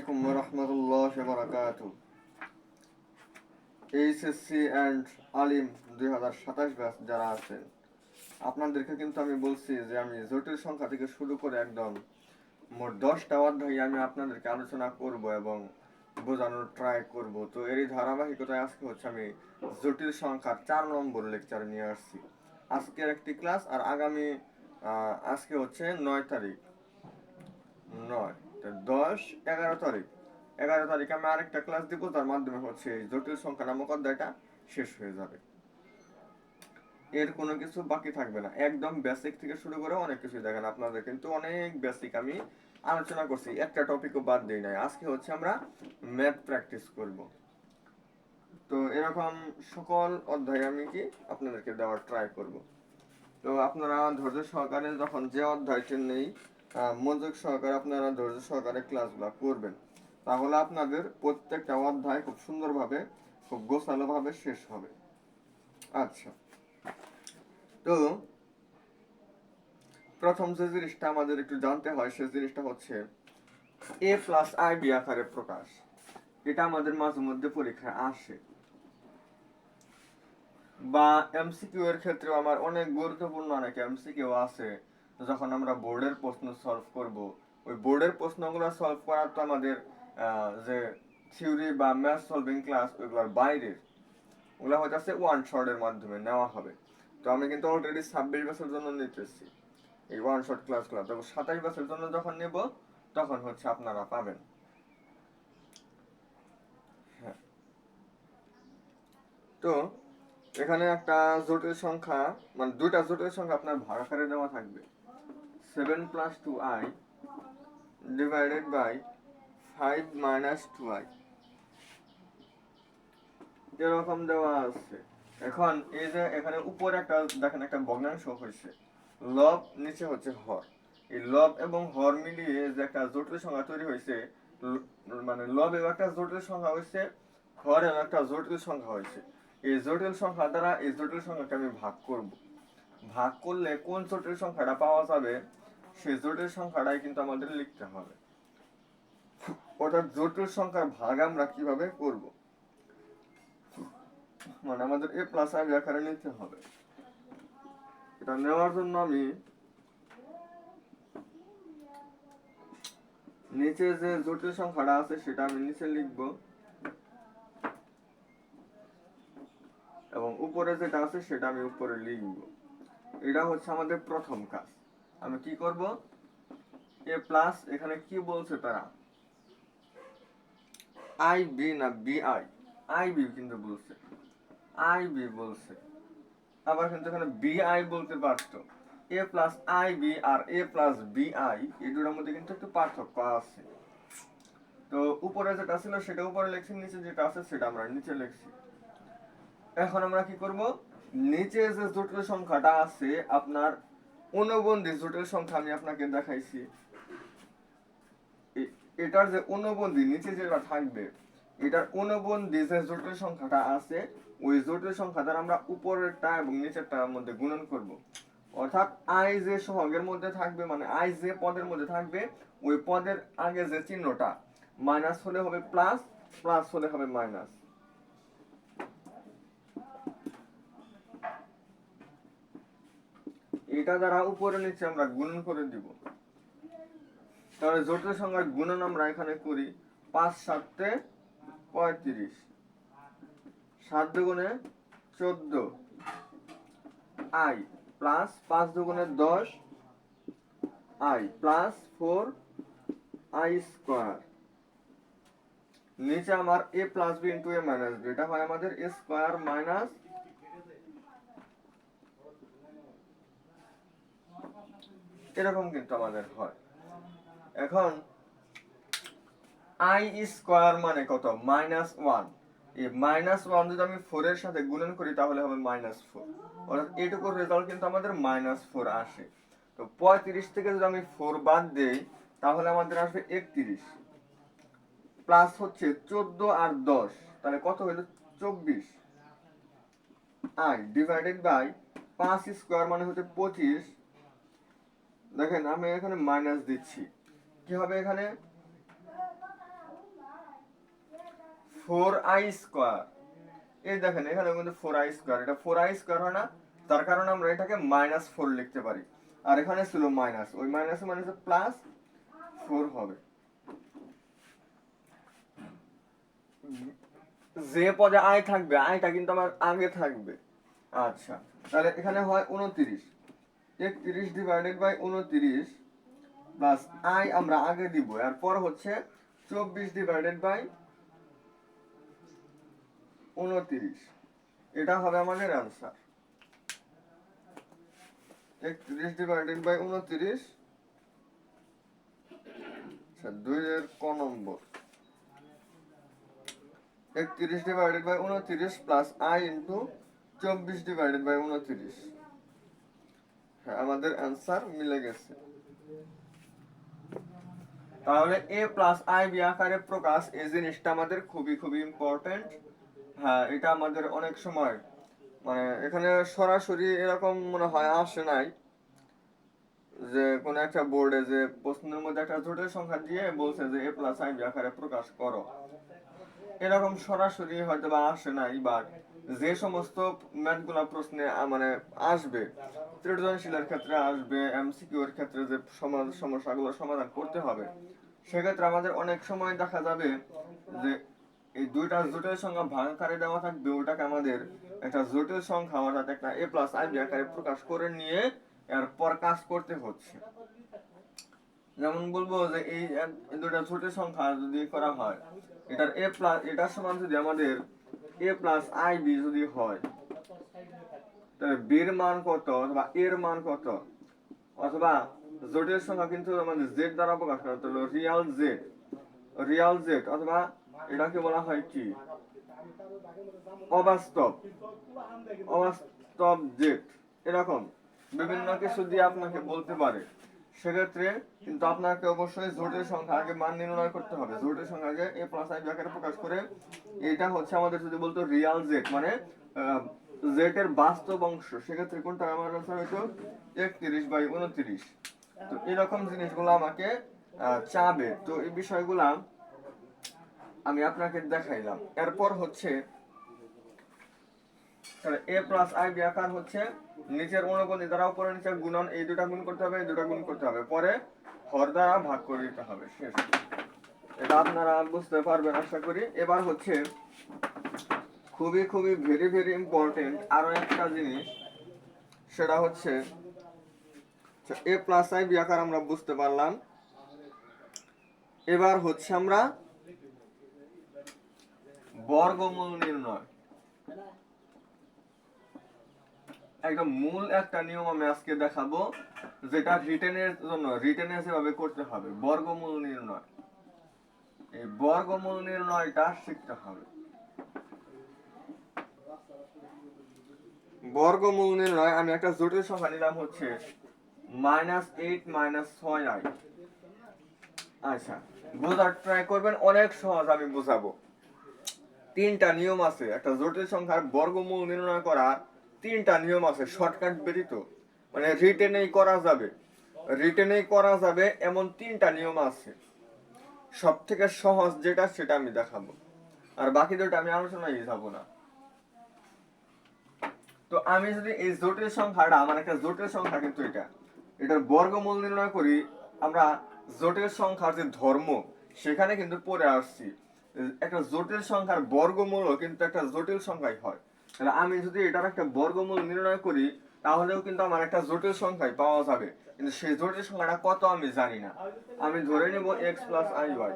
আলাইকুম ওয়া রাহমাতুল্লাহি ওয়া বারাকাতুহু। এইচএসসি অ্যান্ড আলিম 2027 ব্যাচ যারা আছেন, আপনাদেরকে কিন্তু আমি বলছি যে আমি জটিল সংখ্যা থেকে শুরু করে একদম মোট 10টা অধ্যায় আমি আপনাদেরকে আলোচনা করব এবং বোঝানোর ট্রাই করব। তো এরই ধারাবাহিকতায় আজকে হচ্ছে আমি জটিল সংখ্যার 4 নম্বর লেকচার নিয়ে আসছি। আজকের একটি ক্লাস আর আগামী আজকে হচ্ছে 9 তারিখ, 9 10 11 তারিখ, 11 তারিখে আমি আরেকটা ক্লাস দিব, তার মাধ্যমে হচ্ছে এই জটিল সংখ্যা নামক অধ্যায়টা শেষ হয়ে যাবে। এর কোনো কিছু বাকি থাকবে না, একদম বেসিক থেকে শুরু করে অনেক কিছু দেখেন আপনাদের কিন্তু অনেক বেসিক আমি আলোচনা করছি, একটা টপিকও বাদ দিই নাই। আজকে হচ্ছে আমরা ম্যাথ প্র্যাকটিস করব। তো এরকম সকল অধ্যায় আমি কি আপনাদেরকে দেওয়ার ট্রাই করব। তো আপনারা ধৈর্য সহকারে যখন যে অধ্যায়টি নেই মনোযোগ সহকারে আপনারা ধৈর্য সহকারে ক্লাসগুলো করবেন, তাহলে আপনাদের প্রত্যেকটা অধ্যায় খুব সুন্দরভাবে খুব গোছালোভাবে শেষ হবে। আচ্ছা, তো প্রথম যে জিনিসটা আমাদের একটু জানতে হয় সে জিনিসটা হচ্ছে এ প্লাস আই বি আকারে প্রকাশ। এটা আমাদের মাঝে মধ্যে পরীক্ষায় আসে, বা এমসিকিউ এর ক্ষেত্রেও আমার অনেক গুরুত্বপূর্ণ অনেক এমসিকিউ আছে। যখন আমরা বোর্ডের প্রশ্ন সলভ করব, ওই বোর্ডের প্রশ্নগুলো সলভ করার তো আমাদের যে থিওরি বা ম্যাথ সলভিং ক্লাস ওইগুলোর বাইরের, ওগুলো হয়তো আছে ওয়ান শটের মাধ্যমে নেওয়া হবে। তো আমি কিন্তু অলরেডি 26 বছর জন্য নিতেছি এই ওয়ান শট ক্লাসগুলো, তো 27 বছর জন্য যখন নেব তখন হচ্ছে আপনারা পাবেন। হ্যাঁ, তো এখানে একটা জটিল সংখ্যা, মানে দুইটা জটিল সংখ্যা আপনার ভাগ আকারে দেওয়া থাকবে, 7 + 2i ডিভাইডেড বাই 5 - 2i, এরকম দেওয়া আছে। এখন এই যে এখানে উপরে একটা দেখেন একটা ভগ্নাংশ হয়েছে, লব নিচে হচ্ছে হর, এই লব এবং হর মিলিয়ে যে একটা জটিল সংখ্যা তৈরি হয়েছে, মানে লবেও একটা জটিল সংখ্যা হয়েছে, হরেও একটা জটিল সংখ্যা হয়েছে। এই জটিল সংখ্যা দ্বারা এই জটিল সংখ্যাকে আমি ভাগ করব। ভাগ করলে কোন জটিল সংখ্যাটা পাওয়া যাবে সেই জটিল সংখ্যাটাই কিন্তু আমাদের লিখতে হবে। অর্থাৎ জটিল সংখ্যার ভাগ আমরা কিভাবে করব, মানে আমাদের এ প্লাস আই আকারে নিতে হবে। এটা নেওয়ার জন্য আমি নিচে যে জটিল সংখ্যাটা আছে সেটা আমি নিচে লিখব, এবং উপরে যেটা আছে সেটা আমি উপরে লিখব। এটা হচ্ছে আমাদের প্রথম কাজ। আমি কি করব, এ প্লাস, এখানে কি বলছে তারা, আই বি না বি আই, আই বি কিন্তু বলছে, আই বি বলছে, আবার কিন্তু এখানে বি আই বলতে পারতো। এ প্লাস আই বি আর এ প্লাস বি আই এই দুটোর মধ্যে কিন্তু একটু পার্থক্য আছে। তো উপরে যেটা ছিল সেটা উপরে লিখছি, নিচে যেটা আছে সেটা আমরা নিচে লিখছি। এখন আমরা কি করব, নিচে যে জটিল সংখ্যাটা আছে আপনার অনুবন্ধী জটিল সংখ্যা আমি আপনাকে দেখাইছি, এটার যে অনুবন্ধী নিচে যেটা থাকবে এটার অনুবন্ধী যে জটিল সংখ্যাটা আছে ওই জটিল সংখ্যা দ্বারা আমরা উপরেরটা এবং নিচেরটার মধ্যে গুণন করব। অর্থাৎ আই যে সহগের মধ্যে থাকবে, মানে আই যে পদের মধ্যে থাকবে ওই পদের আগে যে চিহ্নটা মাইনাস হলে হবে প্লাস, প্লাস হলে হবে মাইনাস। এটা দ্বারা উপরে নিচে আমরা গুণন করে দিব। তাহলে জটিল সংখ্যার গুণন আমরা এখানে করি, 5 × 7 = 35, 7 × 2 = 14 I, plus 5 × 2 = 10 I, plus 4 I square. নিচে আমার a plus b into a minus b, এটা হয় আমাদের a স্কয়ার মাইনাস, এরকম কিন্তু আমাদের হয়। এখন আই স্কয়ার মানে কত, -1, এই -1 যদি আমি 4 এর সাথে গুণন করি তাহলে হবে -4, অর্থাৎ এটুকুর রেজাল্ট কিন্তু আমাদের -4 আসে। তো 35 থেকে যদি আমি 4 বাদ দেই তাহলে আমাদের আসবে 31, প্লাস হচ্ছে 14 আর 10, তাহলে কত হলো 24 আই ডিভাইডেড বাই 5 স্কয়ার মানে হচ্ছে 25। দেখেন আমি এখানে মাইনাস দিচ্ছি, কি হবে এখানে 4i²। এই দেখেন এখানে কিন্তু 4i², এটা 4i² হয় না, তার কারণে আমরা এটাকে -4 লিখতে পারি। আর এখানে ছিল মাইনাস, ওই মাইনাসে মাইনাসে +4 হবে। যে পদে আই থাকবে, আইটা কিন্তু আমার আগে থাকবে। আচ্ছা, তাহলে এখানে হয় 29, 31 ডিভাইডেড বাই 29 প্লাস আই আমরা আগে দিব, এরপর হচ্ছে 24 ডিভাইডেড বাই 29, এটা হবে আমাদের आंसर। 31 ডিভাইডেড বাই 29, আচ্ছা 2 এর ক number, 31 divided by 29 plus i into 24 divided by 29। হ্যাঁ, আমাদের आंसर মিলে গেছে। তাহলে a প্লাস আই বি আকারে প্রকাশ, এই জিনিসটা আমাদের খুবই খুবই ইম্পর্টেন্ট। হ্যাঁ, এটা আমাদের অনেক সময় মানে এখানে সরাসরি এরকম মনে হয় আসে নাই যে কোন একটা বোর্ডে যে প্রশ্নের মধ্যে একটা জটিল সংখ্যা দিয়ে বলছে যে a প্লাস আই বি আকারে প্রকাশ করো, এরকম সরাসরি হয়তো বা আসে নাই। বাট যে সমস্ত ম্যাথগুলা প্রশ্নে মানে আসবে, সৃজনশীলের ক্ষেত্রে আসবে, এমসিকিউ এর ক্ষেত্রে যে সমস্যাগুলো সমাধান করতে হবে, সেক্ষেত্রে আমাদের অনেক সময় দেখা যাবে যে এই দুইটা জটিল সংখ্যা ভাগাকারে দেওয়া থাকবে, ওটাকে আমাদের একটা জটিল সংখ্যা অর্থাৎ একটা a প্লাস আই বি আকারে প্রকাশ করে নিয়ে এরপর কাজ করতে হচ্ছে। যেমন বলবো যে এই দুইটা জটিল সংখ্যা যদি করা হয়, এটার a প্লাস এটার সমান যদি আমাদের a প্লাস আই বি যদি হয়, তাহলে b এর মান কত অথবা a এর মান কত, অথবা জটিল সংখ্যা কিন্তু আমাদের z দ্বারা প্রকাশ করা হলো রিয়াল z, অথবা এটাকে বলা হয় কি অবাস্তব z, এরকম বিভিন্ন কিছু দিয়ে আপনাকে বলতে পারে। সেক্ষেত্রে কিন্তু আপনাকে অবশ্যই জটিল সংখ্যা আগে মান নির্ণয় করতে হবে। জটিল সংখ্যা আগে a প্লাস আই বি আকারে প্রকাশ করে, এটা হচ্ছে আমাদের যদি বলতো রিয়াল z মানে z এর বাস্তব অংশ, সেক্ষেত্রে কোনটা আমার आंसर হইতো 31/29। তো এরকম জিনিসগুলো আমাকে চাবে। তো এই বিষয়গুলা আমি আপনাকে দেখাইলাম। এরপর হচ্ছে a প্লাস আই বি আকার হচ্ছে নিচের অনুপাতি দ্বারা উপরের নিচে গুণন, এই দুটা গুণ করতে হবে, এই দুটা গুণ করতে হবে, পরে হর দ্বারা ভাগ করে দিতে হবে, শেষ। এটা আপনারা বুঝতে পারবেন আশা করি। এবার হচ্ছে খুবই খুবই ভেরি ভেরি ইম্পর্টেন্ট আরো একটা জিনিস, সেটা হচ্ছে a প্লাস আই বি আকার আমরা বুঝতে পারলাম। এবার হচ্ছে আমরা বর্গমূল নির্ণয়, একদম মূল একটা নিয়ম আমি আজকে দেখাবো, যেটা রিটেনে যেভাবে করতে হবে। বর্গমূল নির্ণয়, এই বর্গমূল নির্ণয়টা শিখতে হবে। বর্গমূল নির্ণয় আমি একটা জটিল সংখ্যা নিলাম হচ্ছে -8 -6i। আচ্ছা, বোঝার ট্রাই করবেন, অনেক সহজ আমি বুঝাবো। তিনটা নিয়ম আছে একটা জটিল সংখ্যার বর্গমূল নির্ণয় করার, তিনটা নিয়ম আছে শর্টকাট ব্যতীত, মানে রিটেনেই করা যাবে এমন তিনটা নিয়ম আছে। সব থেকে সহজ যেটা সেটা আমি দেখাবো, আর বাকি দুটো আমি আলোচনায় যাবো না। তো আমি যদি এই জটিল সংখ্যাটা, আমার একটা জটিল সংখ্যা কিন্তু এটার বর্গমূল নির্ণয় করি, আমরা জটিল সংখ্যার যে ধর্ম সেখানে কিন্তু পড়ে আসছি, একটা জটিল সংখ্যার বর্গমূলও কিন্তু একটা জটিল সংখ্যাই হয়। তাহলে আমি যদি এটার একটা বর্গমূল নির্ণয় করি, তাহলেও কিন্তু আমার একটা জটিল সংখ্যাই পাওয়া যাবে, কিন্তু সেই জটিল সংখ্যাটা কত আমি জানি না। আমি ধরে নেব x প্লাস আই ওয়াই।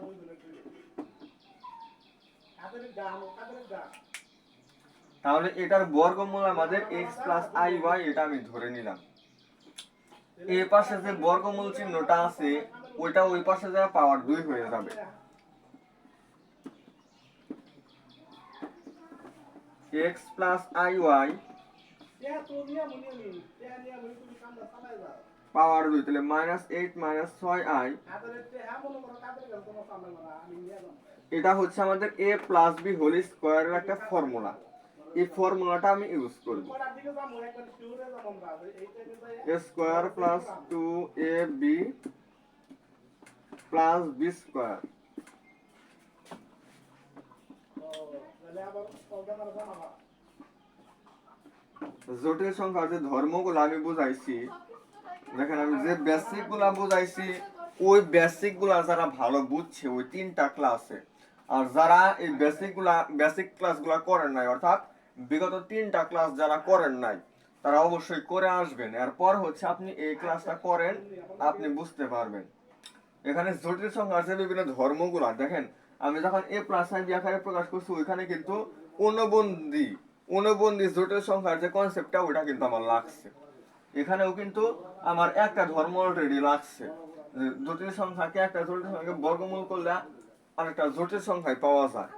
তাহলে এটার বর্গমূল আমাদের x প্লাস আই ওয়াই, এটা আমি ধরে নিলাম। এই পাশে যে বর্গমূল চিহ্নটা আছে ওইটা ওই পাশে যা পাওয়ার 2 হয়ে যাবে। x প্লাস আই ওয়াই পাওয়ার 2, তাহলে -8 -6i, এটা হচ্ছে আমাদের a প্লাস b হোল স্কয়ারের একটা ফর্মুলা। এই ফর্মুলাটা আমি ইউজ করব, a square plus 2ab plus b square জটিল সংখ্যার যে ধর্মগুলো আমি বুঝাইছি, দেখেন আমি যে বেসিক গুলা বুঝাইছি ওই বেসিক গুলা যারা ভালো বুঝছে ওই 3টা ক্লাসে, আর যারা এই বেসিক ক্লাস গুলা করেন নাই, অর্থাৎ বিগত 3টা ক্লাস যারা করেন নাই তারা অবশ্যই করে আসবেন। এরপর হচ্ছে আপনি এই ক্লাসটা করেন, আপনি বুঝতে পারবেন। এখানে জটিল সংখ্যার যে বিভিন্ন ধর্মগুলা দেখেন, আমি যখন এ প্লাস আই বি আকারে প্রকাশ করছি ওইখানে কিন্তু অনুবন্ধী অনুবন্ধী জটিল সংখ্যার যে কনসেপ্টটা ওইটা কিন্তু আমার লাগছে। এখানেও কিন্তু আমার একটা ধর্ম অলরেডি লাগছে, জটিল সংখ্যাকে একটা জটিল সংখ্যাকে বর্গমূল করলে আরেকটা জটিল সংখ্যায় পাওয়া যায়।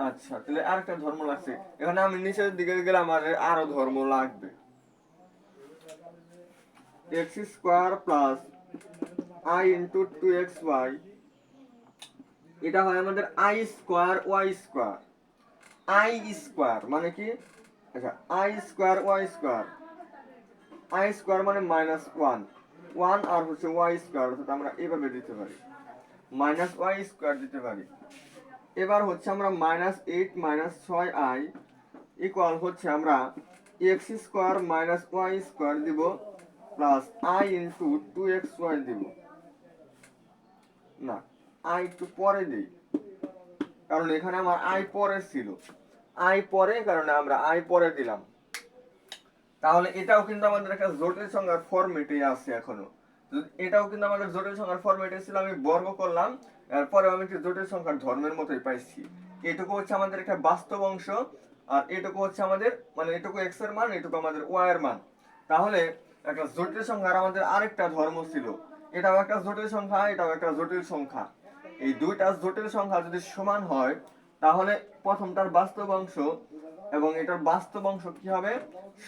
আচ্ছা, তাহলে আরেকটা ধর্ম লাগছে। এখানে আমি নিচের দিকে গেলে আমার আরো ধর্ম লাগবে। X square plus i into 2xy, এটা হয় আমাদের i square y square. I square মানে কি? আচ্ছা, i square y square, i square মানে -1 আর হচ্ছে ওয়াই স্কোয়ার, অর্থাৎ আমরা এভাবে দিতে পারি -y স্কোয়ার দিতে পারি। এবার হচ্ছে আমরা -8 6i ইকুয়াল হচ্ছে আমরা এক্স স্কোয়ার ওয়াই স্কোয়ার দিব প্লাস আই ইন্টু 2xy দিব। না, আই একটু পরে দিই, কারণ এখানে আমার আই পরে ছিল, আই পরে কারণে আমরা আই পরে দিলাম। তাহলে এটাও কিন্তু আমাদের একটা জটিল সংখ্যার ফরম্যাটে আছে এখনো। এটাও কিন্তু আমাদের জটিল সংখ্যার ফরম্যাটে ছিল, আমি বর্গ করলাম, এরপরে আমি একটা জটিল সংখ্যার ধর্মের মতোই পাইছি। এটুকু হচ্ছে আমাদের একটা বাস্তব অংশ, আর এটুকু হচ্ছে আমাদের মানে এটুকু এক্স এর মান, এটুকু আমাদের ওয়াই এর মান। তাহলে একটা জটিল সংখ্যার আমাদের আরেকটা ধর্ম ছিল, এটাও একটা জটিল সংখ্যা, এটাও একটা জটিল সংখ্যা। এই দুইটা জটিল সংখ্যা যদি সমান হয় তাহলে প্রথমটার বাস্তব অংশ এবং এটার বাস্তব অংশ কি হবে?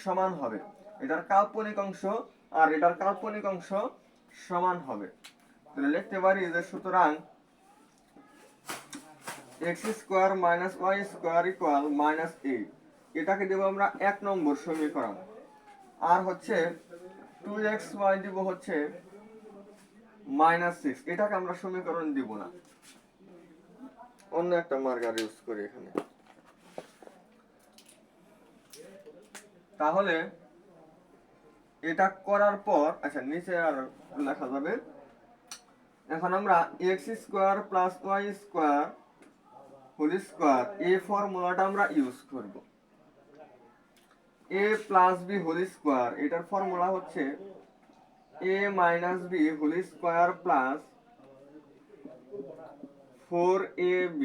সমান হবে। এটার কাল্পনিক অংশ আর এটার কাল্পনিক অংশ সমান হবে। তাহলে লিখতে পারি যে সুতরাং x square y square equal -8, এটাকে দেব আমরা 1 নম্বর সমীকরণ। আর হচ্ছে 2xy দিব হচ্ছে -6, এটাকে আমরা সমীকরণ দিব না, অন্য একটা মার্কার ইউজ করি এখানে। তাহলে এটা করার পর আচ্ছা নিচে আর লেখা যাবে, এখন আমরা X square plus Y square whole square এই ফর্মুলাটা আমরা ইউজ করব। A plus B whole square, এটার ফর্মুলা হচ্ছে A minus B whole square plus 4ab।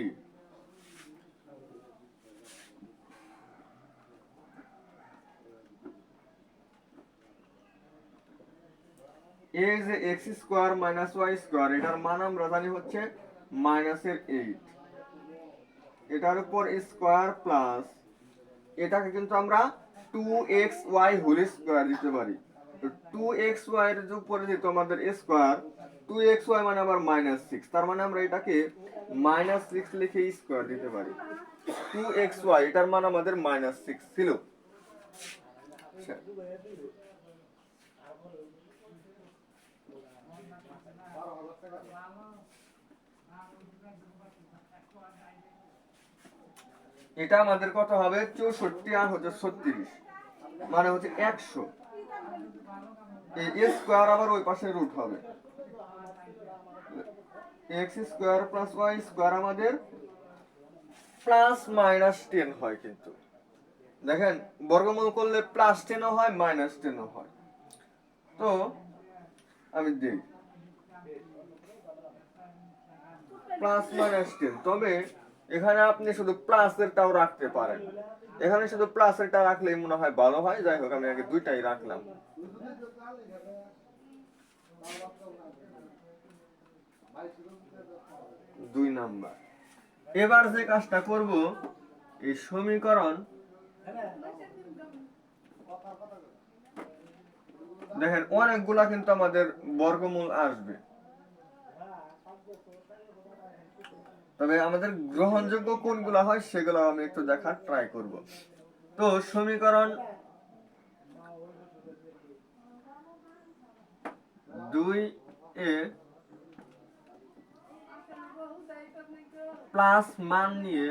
এ যে এক্স স্কোয়ার ওয়াই স্কোয়ার, এটার মান আমরা জানি হচ্ছে -8, এটার উপর স্কোয়ার প্লাস এটাকে কিন্তু আমরা 2xy হোল স্কোয়ার দিতে পারি। তো 2xy এর উপরে যেহেতু আমাদের স্কোয়ার, 2xy মানে আবার -6, তার মানে আমরা এটাকে -6 লিখে স্কোয়ার দিতে পারি। 2xy এটার মান আমাদের -6 ছিল। এটা আমাদের কত হবে? 64 আর হচ্ছে 36, মানে হচ্ছে 100। এই স্কোয়ার আবার ওই পাশে রুট হবে, x square plus Y square আমাদের +-10 হয়। কিন্তু দেখেন বর্গমূল করলে +10ও হয় -10ও হয়। তো আমি দিই +-10, তবে এখানে আপনি শুধু প্লাসেরটাও রাখতে পারেন, এখানে শুধু প্লাসেরটা রাখলেই মনে হয় ভালো হয়। যাই হোক, আমি আগে দুইটাই রাখলাম। 2 নাম্বার। এবার যে কাজটা করব, এই সমীকরণ দেখেন অনেকগুলা কিন্তু আমাদের বর্গমূল আসবে, তবে আমাদের গ্রহণযোগ্য কোনগুলা হয় সেগুলো আমি একটু দেখার ট্রাই করব। তো সমীকরণ 2a প্লাস মান নিয়ে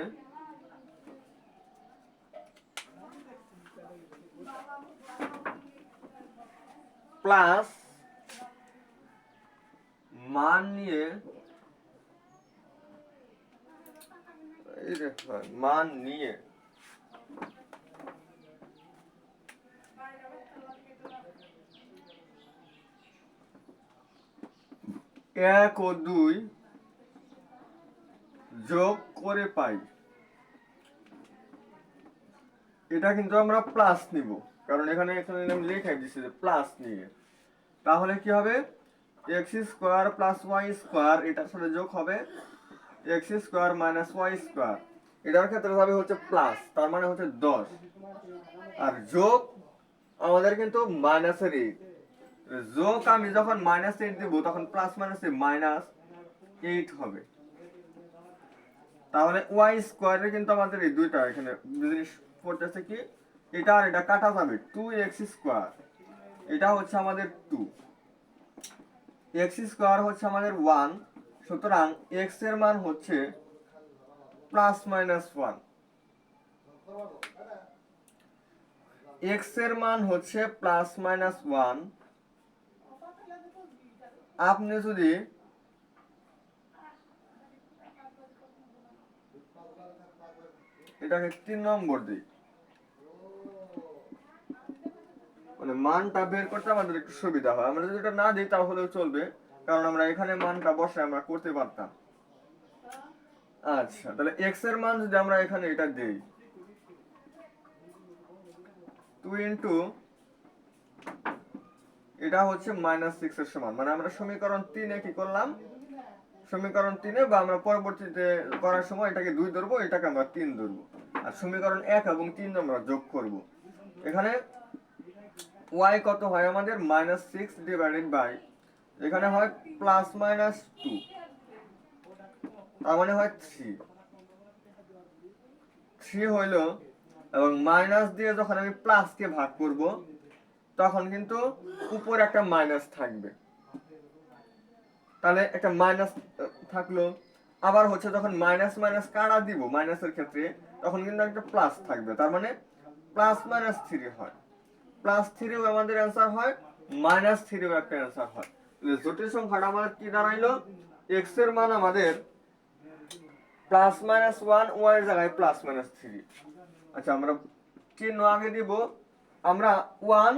প্লাস মান নিয়ে মান নিয়ে এক ও দুই যোগ করে পাই। এটা কিন্তু আমরা প্লাস নিব, কারণ এখানে আমি লিখে দিচ্ছি যে প্লাস নিয়ে। তাহলে কি হবে, x square plus Y square এটার সাথে যোগ হবে x square minus y square. এটার ক্ষেত্রে যাবে হচ্ছে প্লাস, তার মানে হচ্ছে 10, আর যোগ আমাদের কিন্তু মাইনাসের 8। যোগ আমি যখন -8 দিব তখন প্লাস মাইনাসে -8 হবে। তাহলে ওয়াই স্কোয়ারে কিন্তু আমাদের এই দুইটা এখানে জিনিস পড়তেছে কি, এটা আর এটা কাটা যাবে, 2x স্কোয়ার এটা হচ্ছে আমাদের 2, x স্কোয়ার হচ্ছে আমাদের 1, সুতরাং x এর মান হচ্ছে +-1, x এর মান হচ্ছে +-1। আপনি যদি এটাকে 3 নম্বর দিই, মানে মানটা বের করতে আমাদের একটু সুবিধা হয়। আমরা যদি এটা না দিই তাহলেও চলবে, কারণ আমরা এখানে মানটা বসে আমরা করতে পারতাম। আচ্ছা, তাহলে x এর মান যদি আমরা এখানে এটা দেই 2 ইনটু এটা হচ্ছে -6 এর সমান, মানে আমরা সমীকরণ 3 এ কি করলাম, সমীকরণ 3 এ বা আমরা পরবর্তীতে করার সময় এটাকে 2 ধরবো, এটাকে আমরা 3 ধরবো, আর সমীকরণ 1 এবং 3 আমরা যোগ করব। এখানে y কত হয় আমাদের -6 ডিভাইডেড বাই এখানে হয় +-2, তার মানে হয় 3 হইল, এবং মাইনাস দিয়ে যখন আমি প্লাস কে ভাগ করব তখন কিন্তু উপরে একটা মাইনাস থাকবে, তাহলে একটা মাইনাস থাকলো। আবার হচ্ছে যখন মাইনাস মাইনাস কাটা দিব মাইনাসের ক্ষেত্রে তখন কিন্তু একটা প্লাস থাকবে, তার মানে +-3 হয়। +3 আমাদের অ্যান্সার হয়, -3 একটা অ্যান্সার হয়। জটিল সংখ্যাটা আমাদের কি দাঁড়াইলো, x এর মান আমাদের +-1, y এর জায়গায় +-3। আচ্ছা, আমরা চিহ্ন আগে দিব, আমরা 1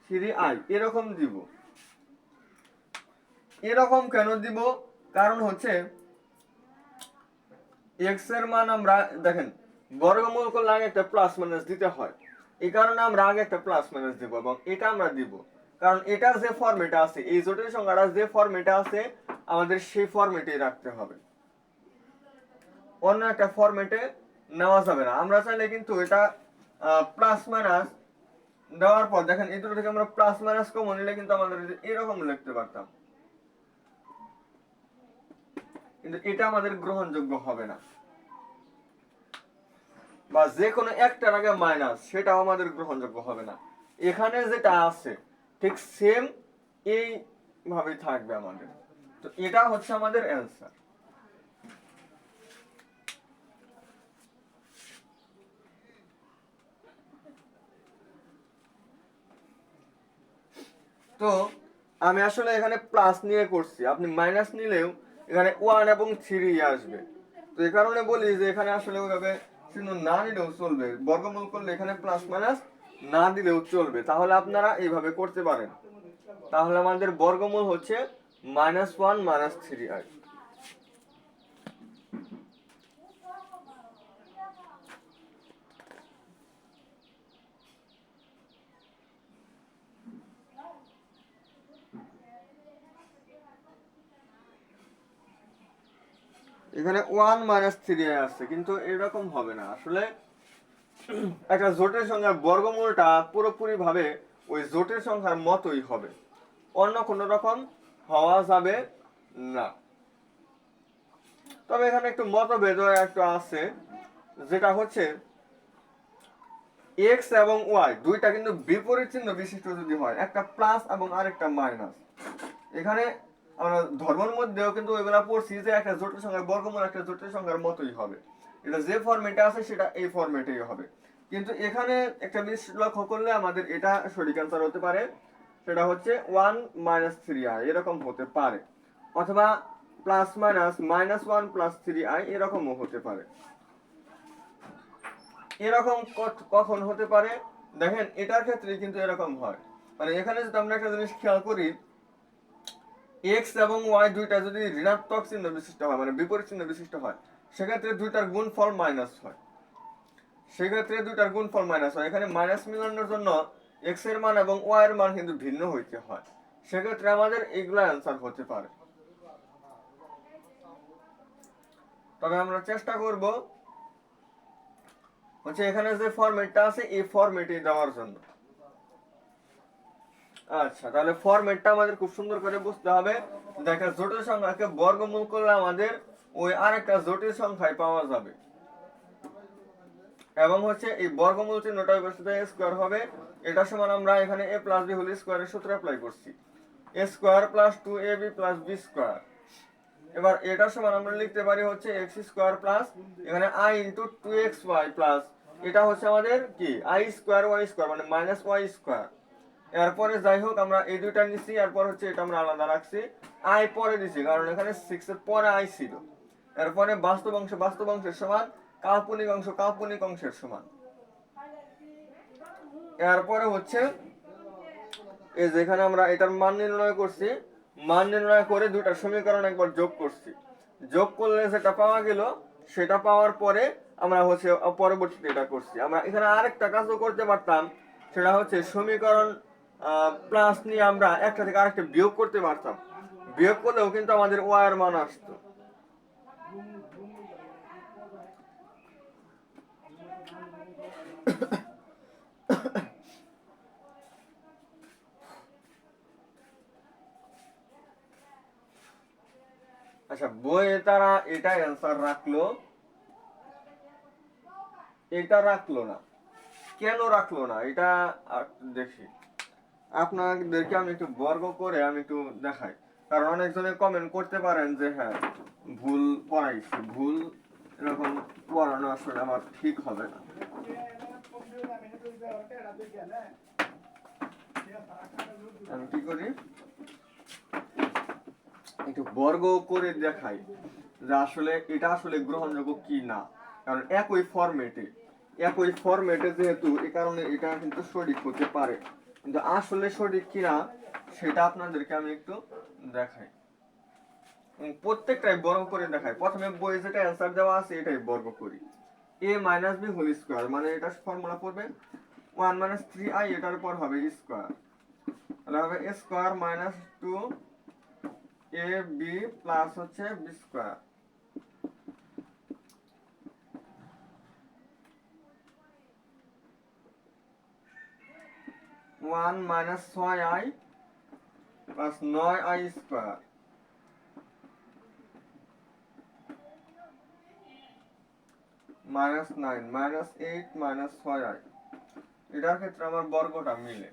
-3i এরকম দিব। এরকম কেন দিব, কারণ হচ্ছে x এর মান আমরা দেখেন বর্গমূল করলে আগে একটা প্লাস মাইনাস দিতে হয়, এই কারণে আমরা আগে একটা প্লাস মাইনাস দিব, এবং এটা আমরা দিব কারণ এটা যে ফরম্যাটে আছে, এই জটিল সংখ্যাটা যে ফরম্যাটে আছে আমাদের সেই ফরম্যাটেই রাখতে হবে, অন্য একটা ফরম্যাটে নেওয়া যাবে না। আমরা চাইলে কিন্তু এটা প্লাস মাইনাস দেওয়ার পর দেখেন এই দুটো থেকে আমরা প্লাস মাইনাস কমন নিলে কিন্তু আমাদের এরকম লিখতে পারতাম, কিন্তু এটা আমাদের গ্রহণযোগ্য হবে না, বা যে কোনো একটার আগে মাইনাস সেটাও আমাদের গ্রহণযোগ্য হবে না। এখানে যেটা আছে ঠিক সেম এই ভাবে থাকবে আমাদের, তো এটা হচ্ছে আমাদের অ্যান্সার। তো আমি আসলে এখানে প্লাস নিয়ে করছি, আপনি মাইনাস নিলেও এখানে 1 এবং 3 আসবে, তো এই কারণে বলি যে এখানে আসলে ওইভাবে চিহ্ন না নিলেও চলবে, বর্গমূল করলে এখানে প্লাস মাইনাস না দিলেও চলবে, তাহলে আপনারা এইভাবে করতে পারেন। তাহলে আমাদের বর্গমূল হচ্ছে -1 -3i। এখানে 1 -3i আসছে, কিন্তু এরকম হবে না আসলে। একটা জোটের সংখ্যার বর্গমূলটা পুরোপুরি ভাবে ওই জোটের সংখ্যার মতোই হবে, অন্য কোনো রকম হওয়া যাবে না। তবে এখানে একটু মতভেদ একটু আছে, যেটা হচ্ছে x এবং y দুইটা কিন্তু বিপরীত চিহ্ন বিশিষ্ট যদি হয়, একটা প্লাস এবং আরেকটা মাইনাস, এখানে আমরা ধর্মের মধ্যেও কিন্তু ওইগুলা পড়ছি যে একটা জটিল সংখ্যার বর্গমূল একটা জটিল সংখ্যার মতোই হবে, এটা যে ফরম্যাটে আছে সেটা এই ফরম্যাটেই হবে। কিন্তু এখানে একটা জিনিস লক্ষ্য করলে আমাদের এটা সঠিক অ্যান্সার হতে পারে, সেটা হচ্ছে 1 - 3i এরকম হতে পারে, অথবা প্লাস মাইনাস -1 + 3i এরকমও হতে পারে। এরকম কখন হতে পারে দেখেন, এটার ক্ষেত্রে কিন্তু এরকম হয়, মানে এখানে যদি আমরা একটা জিনিস খেয়াল করি, এক্স এবং ওয়াই দুইটা যদি ঋণাত্মক চিহ্ন বিশিষ্ট হয়, মানে বিপরীত চিহ্ন বিশিষ্ট হয়, সেক্ষেত্রে দুইটার গুণফল মাইনাস হয়। সেক্ষেত্রে দুইটার গুণফল মাইনাস হয়, এখানে মাইনাস মিলানোর জন্য এক্স এর মান এবং ওয়াই এর মান কিন্তু ভিন্ন হইতে হয়, সেক্ষেত্রে আমাদের এগুলা অ্যান্সার হতে পারে। তবে আমরা চেষ্টা করব হচ্ছে এখানে যে ফরম্যাটটা আছে এই ফরম্যাটে দেওয়ার জন্য। আচ্ছা, তাহলে ফরম্যাটটা আমাদের খুব সুন্দর করে বুঝতে হবে। দেখা জটিল সংখ্যাকে বর্গমূল করলে আমাদের ওই আরেকটা জটিল সংখ্যায় পাওয়া যাবে, এবং হচ্ছে এই বর্গমূল চিহ্নটা ওই পাশে স্কয়ার হবে। এটা সমান আমরা এখানে a + b হোল স্কয়ারের সূত্র অ্যাপ্লাই করছি, a square + 2ab + b square. এবার এটা সমান আমরা লিখতে পারি হচ্ছে x স্কয়ার প্লাস এখানে i * 2xy প্লাস এটা হচ্ছে আমাদের কি i স্কয়ার y স্কয়ার মানে -y স্কয়ার। এরপরে যাই হোক আমরা এই দুইটা নিছি, এরপর হচ্ছে এটা আমরা আলাদা রাখছি, i পরে দিছি কারণ এখানে 6 এর পরে i ছিল। এরপরে বাস্তব অংশের সমান, কাল্পনিক অংশের সমান। এরপরে হচ্ছে এই যেখানে আমরা এটার মান নির্ণয় করছি, মান নির্ণয় করে দুইটা সমীকরণ একবার যোগ করছি, যোগ করলে যেটা পাওয়া গেল সেটা পাওয়ার পরে আমরা হচ্ছে পরবর্তীতে এটা করছি। আমরা এখানে আরেকটা কাজও করতে পারতাম, সেটা হচ্ছে সমীকরণ প্লাস নিয়ে আমরা একটা থেকে আরেকটা বিয়োগ করতে পারতাম, বিয়োগ করলেও কিন্তু আমাদের ওয়াই এর মান আসতো। আচ্ছা, বইয়ে তারা এটা অ্যান্সার রাখলো, এটা রাখলো না, কেন রাখলো না এটা দেখি। আপনাদেরকে আমি একটু বর্গ করে আমি একটু দেখাই, কারণ অনেকজনে কমেন্ট করতে পারেন যে হ্যাঁ ভুল পড়াইছি, ভুল এরকম পড়ানো আসলে আমার ঠিক হবে না। আমি কি করি, একটু বর্গ করে দেখাই যে আসলে এটা আসলে গ্রহণযোগ্য কি না, কারণ একই ফরম্যাটে যেহেতু এই কারণে এটা কিন্তু সঠিক হতে পারে, কিন্তু আসলে সঠিক কিনা সেটা আপনাদেরকে আমি একটু দেখাই, প্রত্যেকটাই বর্গ করে দেখাই। প্রথমে বইয়ে যেটা অ্যান্সার দেওয়া আছে এটাই বর্গ করি, a - b হোল স্কয়ার মানে এটা ফর্মুলা পড়বে 1 - 3i, এটার উপর হবে স্কয়ার, তাহলে হবে a স্কয়ার - 2ab প্লাস হচ্ছে b square. 1 - 6i plus 9i square -9 -8 - 6i। এটার ক্ষেত্রে আমার বর্গটা মিলে।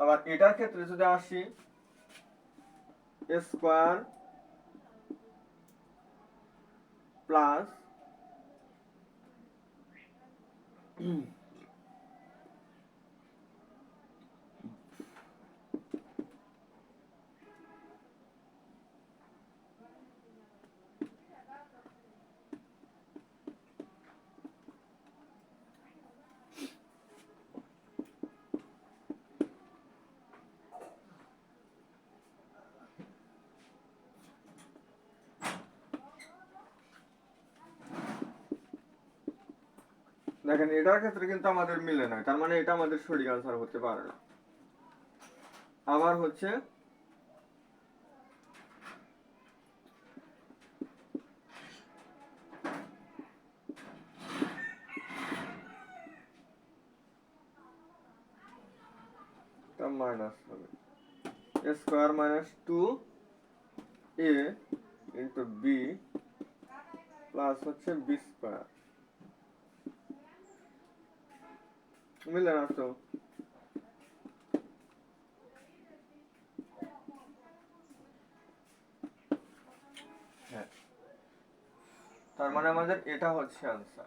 আবার এটার ক্ষেত্রে যদি আসি, a স্কয়ার প্লাস দেখেন এটার ক্ষেত্রে কিন্তু আমাদের মিলে না, তার মানে এটা আমাদের সঠিক আনসার হতে পারে না। আবার হচ্ছে মাইনাস হবে a square - 2a into b plus হচ্ছে b স্কয়ার, মিলে না তো। তার মানে আমাদের এটা হচ্ছে आंसर।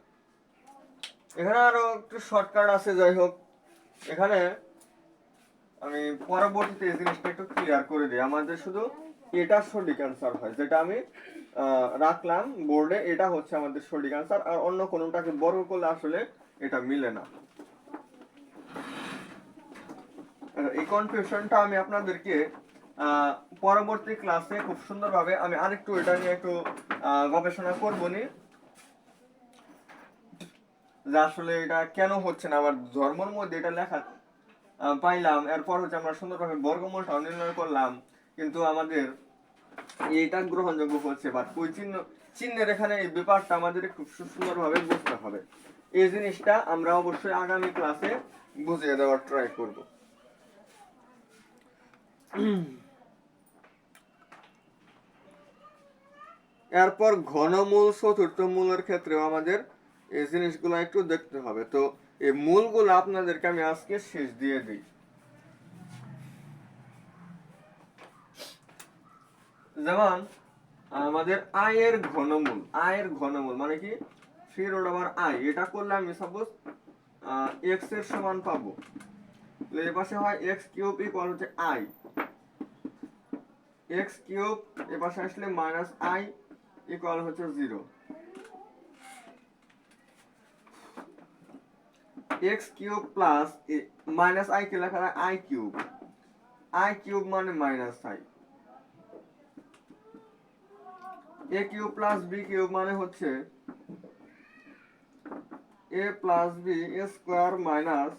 এখানে আরো একটু শর্টকাট আছে, যাই হোক এখানে আমি পরবর্তীতে এই জিনিসটা একটু ক্লিয়ার করে দিই। আমাদের শুধু এটা সঠিক आंसर হয়, যেটা আমি রাখলাম বোর্ডে, এটা হচ্ছে আমাদের সঠিক आंसर, আর অন্য কোনোটাকে বর্গ করলে আসলে এটা মিলে না। এই কনফিউশনটা আমি আপনাদেরকে পরবর্তী ক্লাসে খুব সুন্দরভাবে আমি আরেকটু এটা নিয়ে একটু গবেষণা করবনি, যে আসলে এটা কেন হচ্ছে না। আমার ধর্মের মধ্যে এটা লেখা পাইলাম, এরপর হচ্ছে আমরা সুন্দরভাবে বর্গমূলটা নির্ণয় করলাম, কিন্তু আমাদের এটা গ্রহণযোগ্য হচ্ছে বা ওই চিহ্নের এখানে এই ব্যাপারটা আমাদের খুব সুন্দরভাবে বুঝতে হবে। এই জিনিসটা আমরা অবশ্যই আগামী ক্লাসে বুঝিয়ে দেওয়ার ট্রাই করব। এরপর ঘনমূল চতুর্থ মূলের ক্ষেত্রেও আমাদের এই জিনিসগুলো একটু দেখতে হবে। তো এই মূলগুলো আপনাদেরকে আমি আজকে শেষ দিয়ে দিই। যেমন আমাদের আয়ের ঘনমূল, আয়ের ঘনমূল মানে কি 3√i, এটা করলে আমি সাপোজ x এর সমান পাবো, এর পাশে হয় x³ ইকুয়াল হচ্ছে i, x³ এর পাশে আসলে -i ইকুয়াল হচ্ছে 0, x³ প্লাস -i কে লেখা হয় i³ মানে -i, a³ প্লাস b³ মানে হচ্ছে a plus b square minus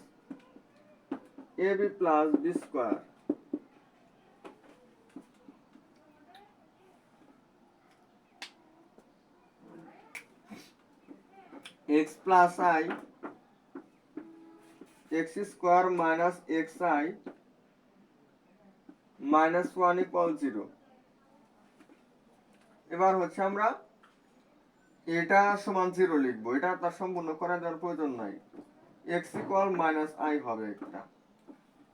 ab plus b square, x plus i x square minus xi minus 1 equal 0। এবার হচ্ছে আমরা এটা সমান 0 লিখবো, এটা তার সম্পূর্ণ করা দেওয়ার প্রয়োজন নাই, x ইকুয়াল -i হবে একটা।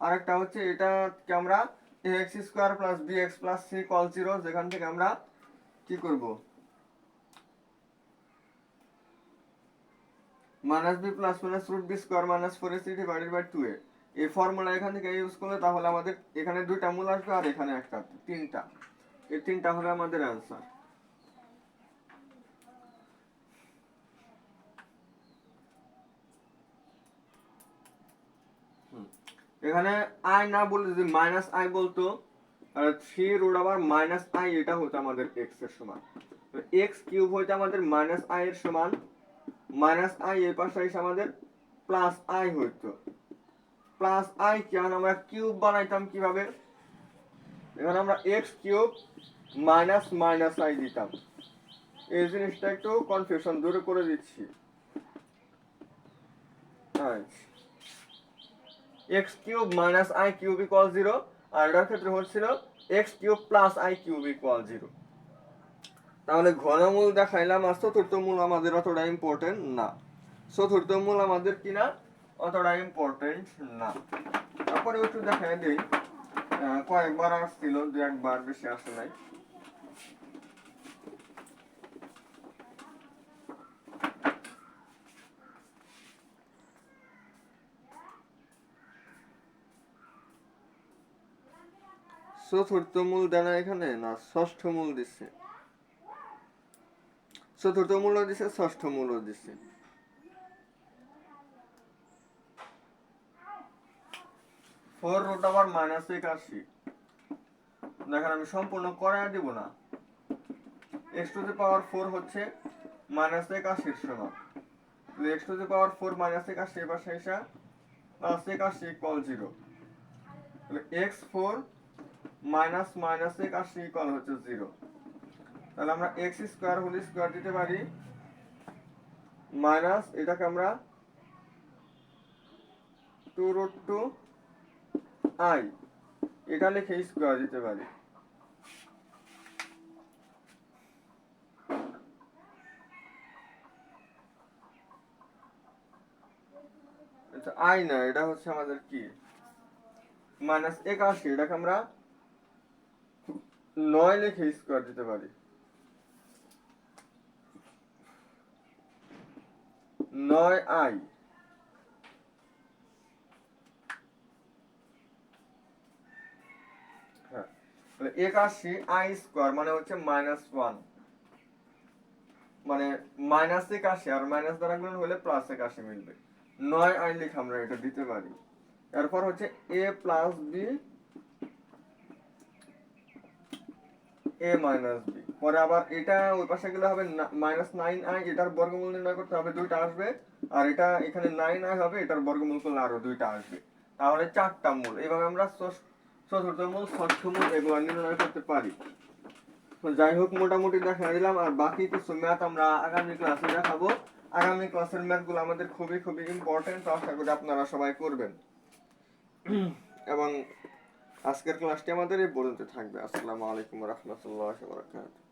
আরেকটা হচ্ছে এটাকে আমরা ax square plus bx plus c equal 0, যেখান থেকে আমরা কি করব -b plus minus √b square minus 4ac divided by 2a, এই ফর্মুলা এখান থেকে ইউজ করলে তাহলে আমাদের এখানে দুইটা মূল আসবে আর এখানে একটা, তিনটা, এই তিনটা হবে আমাদের आंसर। এখানে i না বলে যদি -i বলতো, আর 3√i এটা হতো আমাদের x এর সমান, তো x³ হইতো আমাদের -i এর সমান, -i এর পাশে এসে আমাদের +i হইতো, +i কে আমরা কিউব বানাইতাম কিভাবে, এখানে আমরা x³ -i দিতাম। এই জিনিসটা একটু কনফিউশন দূর করে দিচ্ছি। x³ -i³ ইকুয়াল 0, আর এটার ক্ষেত্রে হচ্ছিল x³ +i³ ইকুয়াল 0। তাহলে ঘনমূল দেখাইলাম, আর চতুর্থ মূল আমাদের অতটা ইম্পর্টেন্ট না, চতুর্থ মূল আমাদের কিনা অতটা ইম্পর্টেন্ট না। তারপরে একটু দেখাই দিই, কয়েকবার আসছিল, 2-1 বার, বেশি আসে নাই। চতুর্থ মূল দেনা এখানে না, ষষ্ঠ মূল দিচ্ছে, চতুর্থ মূল দিচ্ছে, ষষ্ঠ মূল দিচ্ছে। 4√-81, দেখেন আমি সম্পূর্ণ করাই দিব না, x⁴ হচ্ছে -81 এর সমান, x⁴ -81 এর পাশে এসে +81 ইকুয়াল 0, তাহলে x4 -81 ইকুয়াল হচ্ছে 0। তাহলে আমরা x² হোল স্কয়ার দিতে পারি, মাইনাস এটাকে আমরা 2√2i এটা লিখে স্কয়ার দিতে পারি। আচ্ছা, i না, এটা হচ্ছে আমাদের কি -81, এটাকে আমরা 9 লিখে স্কয়ার দিতে পারি। 9i হ্যাঁ 81i² মানে হচ্ছে -1, মানে -81 আর মাইনাস দ্বারা গুণ হলে +81 মিলবে। 9i লিখে আমরা এটা দিতে পারি। এরপর হচ্ছে a + b a - b, পরে আবার এটা ওই পাশে গেলে হবে -9i, এটার বর্গমূল নির্ণয় করতে হবে, দুইটা আসবে। আর এটা এখানে 9i হবে, এটার বর্গমূল করলে আরো দুইটা আসবে, তাহলে 4টা মূল। এইভাবে আমরা চতুর্থ মূল, ষষ্ঠ মূল এগুলো নির্ণয় করতে পারি। তো যাই হোক, মোটামুটি দেখা দিলাম, আর বাকি কিছু ম্যাথ আমরা আগামী ক্লাসে দেখাবো। আগামী ক্লাসের ম্যাথগুলো আমাদের খুবই খুবই ইম্পর্টেন্ট, আশা করি আপনারা সবাই করবেন। এবং আজকের ক্লাসটি আমাদের এই পর্যন্ত থাকবে। আসসালামু আলাইকুম ওয়া রাহমাতুল্লাহি ওয়া বারাকাতুহু।